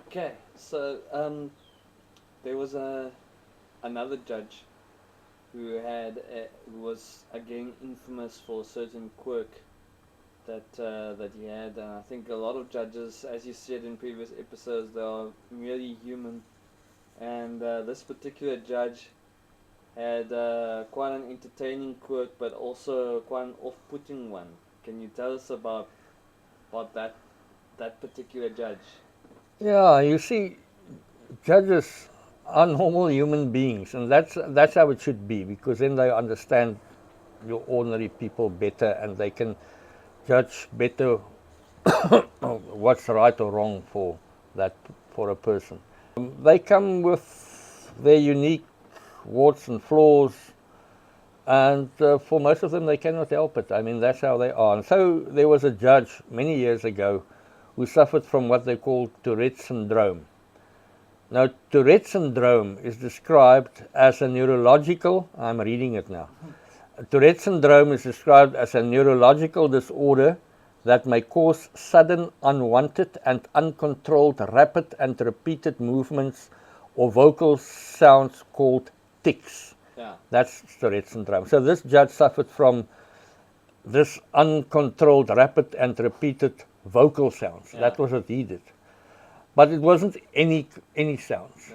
Okay, so there was another judge who was again infamous for a certain quirk that he had, and I think a lot of judges, as you said in previous episodes, they are merely human, and this particular judge had quite an entertaining quirk, but also quite an off-putting one. Can you tell us about that particular judge? Yeah, you see, judges are normal human beings, and that's how it should be, because then they understand your ordinary people better, and they can judge better what's right or wrong that for a person. They come with their unique warts and flaws, and for most of them, they cannot help it. I mean, that's how they are. And so there was a judge many years ago who suffered from what they call Tourette Syndrome. Now, Tourette Syndrome is described as a neurological, I'm reading it now. Tourette Syndrome is described as a neurological disorder that may cause sudden, unwanted, and uncontrolled rapid and repeated movements or vocal sounds called tics. Yeah. That's Tourette Syndrome. So this judge suffered from this uncontrolled, rapid, and repeated vocal sounds. Yeah. That was what he did. But it wasn't any sounds.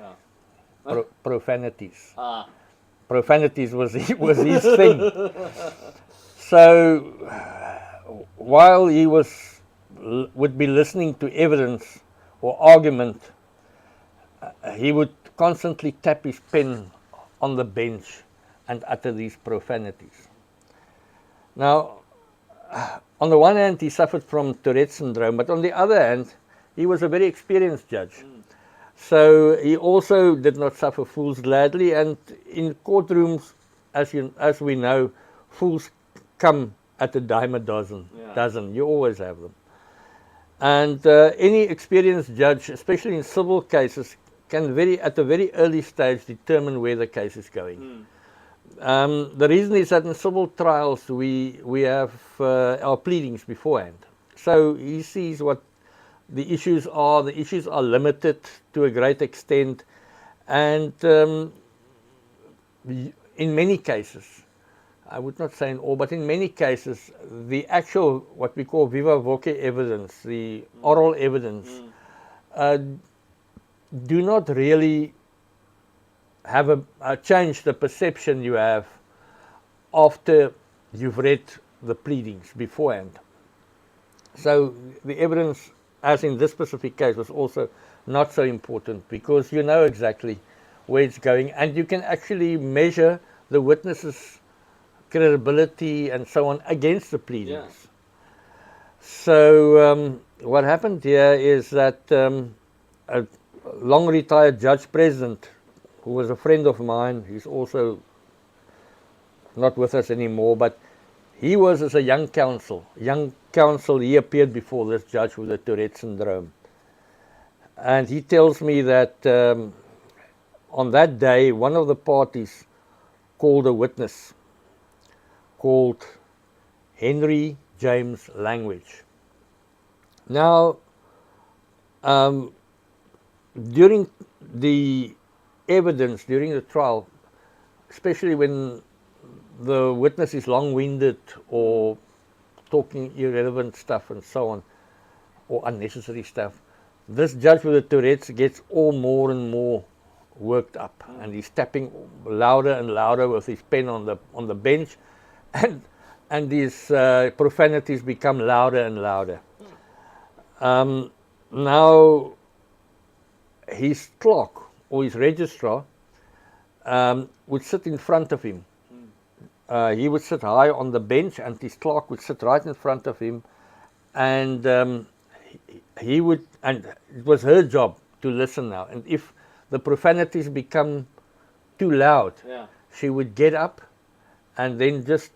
Yeah. Profanities. Ah. Profanities was his thing. So while he would be listening to evidence or argument, he would constantly tap his pen on the bench and utter these profanities. Now, on the one hand, he suffered from Tourette syndrome, but on the other hand, he was a very experienced judge. So he also did not suffer fools gladly, and in courtrooms, as we know, fools come at a dime a dozen. Yeah. You always have them. And any experienced judge, especially in civil cases, can at a very early stage determine where the case is going. The reason is that in civil trials we have our pleadings beforehand. So he sees what the issues are. The issues are limited to a great extent, and in many cases, I would not say in all, but in many cases, the actual, what we call viva voce evidence, the oral evidence, do not really have change the perception you have after you've read the pleadings beforehand. So the evidence, as in this specific case, was also not so important, because you know exactly where it's going, and you can actually measure the witnesses' credibility and so on against the pleadings. Yeah. So what happened here is that a long retired judge president, who was a friend of mine, he's also not with us anymore, but he was as a young counsel, he appeared before this judge with the Tourette syndrome. And he tells me that on that day, one of the parties called a witness called Henry James Langridge. Now, during the evidence, during the trial, especially when the witness is long-winded or talking irrelevant stuff and so on, or unnecessary stuff, this judge with the Tourette's gets all more and more worked up, and he's tapping louder and louder with his pen on the bench, and these profanities become louder and louder. Now, his clerk or his registrar would sit in front of him. He would sit high on the bench, and his clerk would sit right in front of him, and and it was her job to listen now. And if the profanities become too loud, she would get up and then just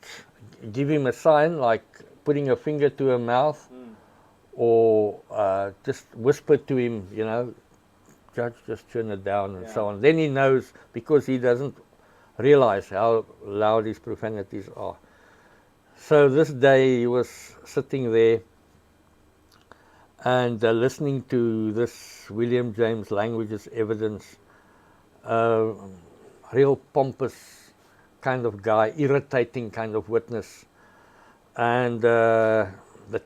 give him a sign, like putting a finger to her mouth, or just whisper to him, Judge, just turn it down, and so on. Then he knows, because he doesn't realize how loud his profanities are. So this day he was sitting there, and listening to this William James languages evidence, real pompous kind of guy, irritating kind of witness, and the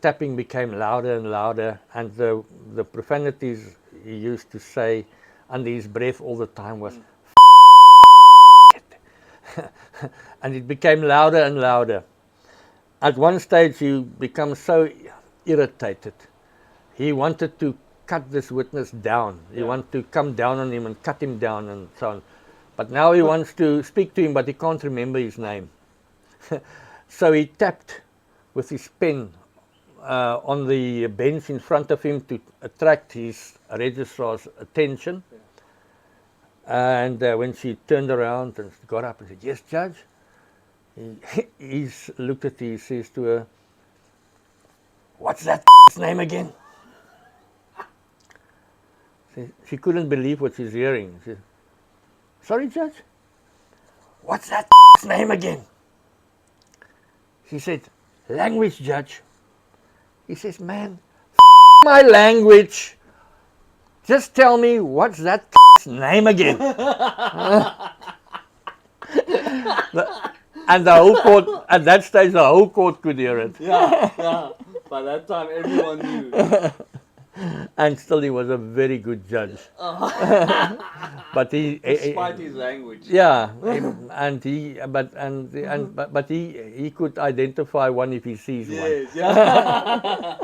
tapping became louder and louder, and the profanities he used to say under his breath all the time was and it became louder and louder. At one stage he became so irritated, he wanted to cut this witness down. He wanted to come down on him and cut him down and so on. But now he wants to speak to him, but he can't remember his name. So he tapped with his pen on the bench in front of him to attract his registrar's attention. And when she turned around and got up and said, "Yes, Judge," he looked at her, he says to her, "What's that name again?" She couldn't believe what she's hearing. She said, "Sorry, Judge? What's that name again?" She said, "Language, Judge." He says, "Man, my language. Just tell me what's that name again." And the whole court, at that stage, the whole court could hear it. Yeah. By that time, everyone knew. And still, he was a very good judge. But Despite his language. yeah, but he could identify one if he sees one. Yes, yeah.